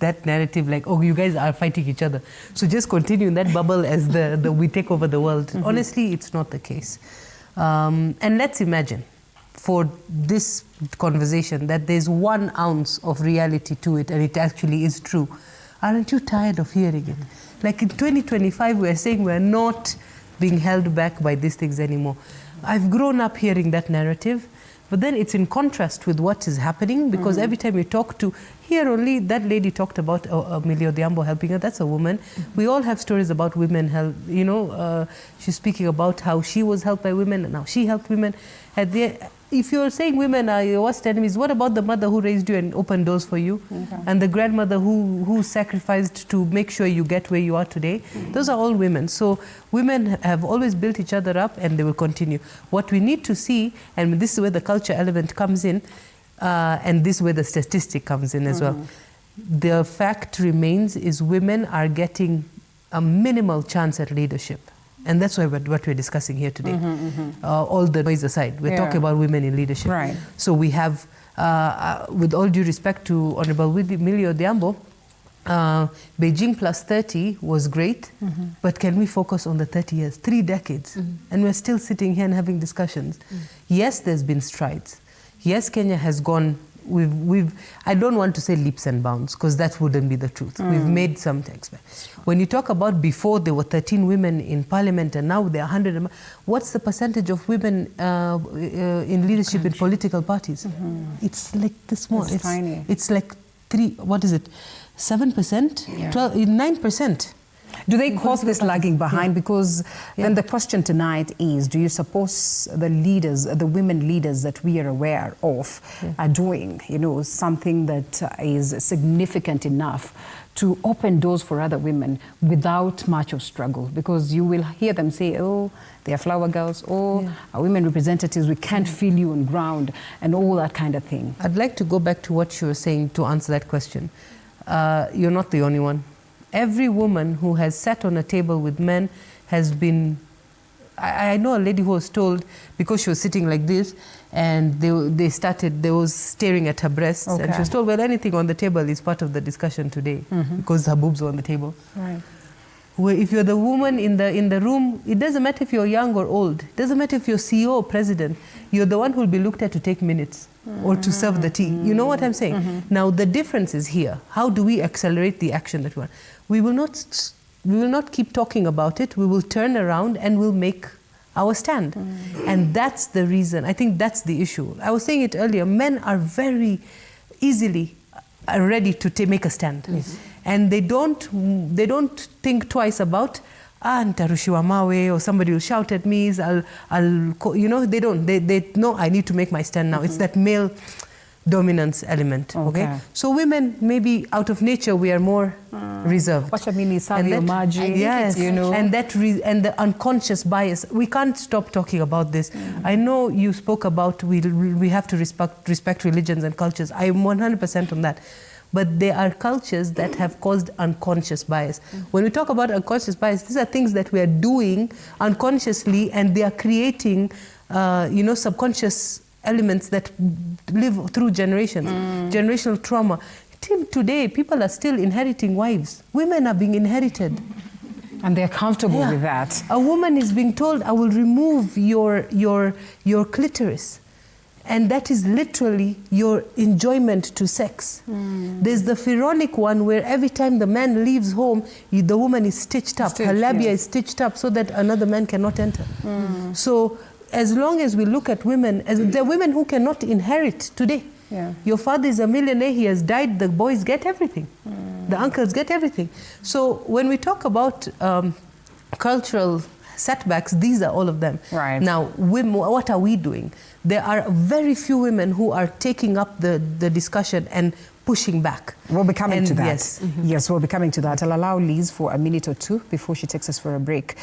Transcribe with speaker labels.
Speaker 1: that narrative like, oh, you guys are fighting each other. So just continue in that bubble as we take over the world. Honestly, it's not the case. And let's imagine for this conversation that there's 1 ounce of reality to it and it actually is true. Aren't you tired of hearing it? Like in 2025, we're saying we're not being held back by these things anymore. I've grown up hearing that narrative, but then it's in contrast with what is happening, because every time you talk to, here only, that lady talked about Millie Odhiambo helping her, that's a woman. We all have stories about women help, you know, she's speaking about how she was helped by women and how she helped women. If you're saying women are your worst enemies, what about the mother who raised you and opened doors for you? And the grandmother who sacrificed to make sure you get where you are today? Those are all women. So women have always built each other up and they will continue. What we need to see, and this is where the culture element comes in, and this is where the statistic comes in as well. The fact remains is women are getting a minimal chance at leadership. And that's why what we're discussing here today. All the noise aside, we're talking about women in leadership. Right. So we have, with all due respect to Honorable Millie Odhiambo, Beijing plus 30 was great, but can we focus on the 30 years, 3 decades? And we're still sitting here and having discussions. Yes, there's been strides. Yes, Kenya has gone, I don't want to say leaps and bounds, because that wouldn't be the truth. We've made some things. When you talk about before there were 13 women in parliament and now there are 100, what's the percentage of women in leadership in political parties? It's like this small. It's tiny. It's like 7%? 12, 9%.
Speaker 2: Do they cause this lagging behind? Because then the question tonight is, do you suppose the leaders, the women leaders that we are aware of are doing, you know, something that is significant enough to open doors for other women without much of struggle? Because you will hear them say, oh, they are flower girls, oh, are women representatives, we can't feel you on ground, and all that kind of thing.
Speaker 1: I'd like to go back to what you were saying to answer that question. You're not the only one. Every woman who has sat on a table with men has been... I know a lady who was told, because she was sitting like this, and they was staring at her breasts, and she was told, well, anything on the table is part of the discussion today, because her boobs were on the table. Right. Where if you're the woman in the room, it doesn't matter if you're young or old. It doesn't matter if you're CEO or president. You're the one who will be looked at to take minutes or to serve the tea. You know what I'm saying? Now, the difference is here. How do we accelerate the action that we want? We will not keep talking about it. We will turn around and we'll make our stand. And that's the reason. I think that's the issue. I was saying it earlier. Men are very easily ready to make a stand. And they don't think twice about, nitarushiwa mawe, or somebody will shout at me, you know, they don't. They know I need to make my stand now. It's that male dominance element. Okay. So women, maybe out of nature, we are more reserved.
Speaker 2: Yes, you know.
Speaker 1: And the unconscious bias. We can't stop talking about this. I know you spoke about we have to respect religions and cultures. I am 100% on that. But there are cultures that have caused unconscious bias. When we talk about unconscious bias, these are things that we are doing unconsciously, and they are creating, you know, subconscious elements that live through generations, generational trauma. Till today, people are still inheriting wives. Women are being inherited.
Speaker 2: And they're comfortable with that.
Speaker 1: A woman is being told, I will remove your clitoris. And that is literally your enjoyment to sex. There's the pharaonic one where every time the man leaves home, the woman is stitched up. Her labia is stitched up so that another man cannot enter. So as long as we look at women, there are women who cannot inherit today. Your father is a millionaire, he has died, the boys get everything. The uncles get everything. So when we talk about cultural setbacks, these are all of them. Right. Now, women, what are we doing? There are very few women who are taking up the discussion and pushing back.
Speaker 2: We'll be coming to that. Yes, we'll be coming to that. I'll allow Liz for a minute or two before she takes us for a break.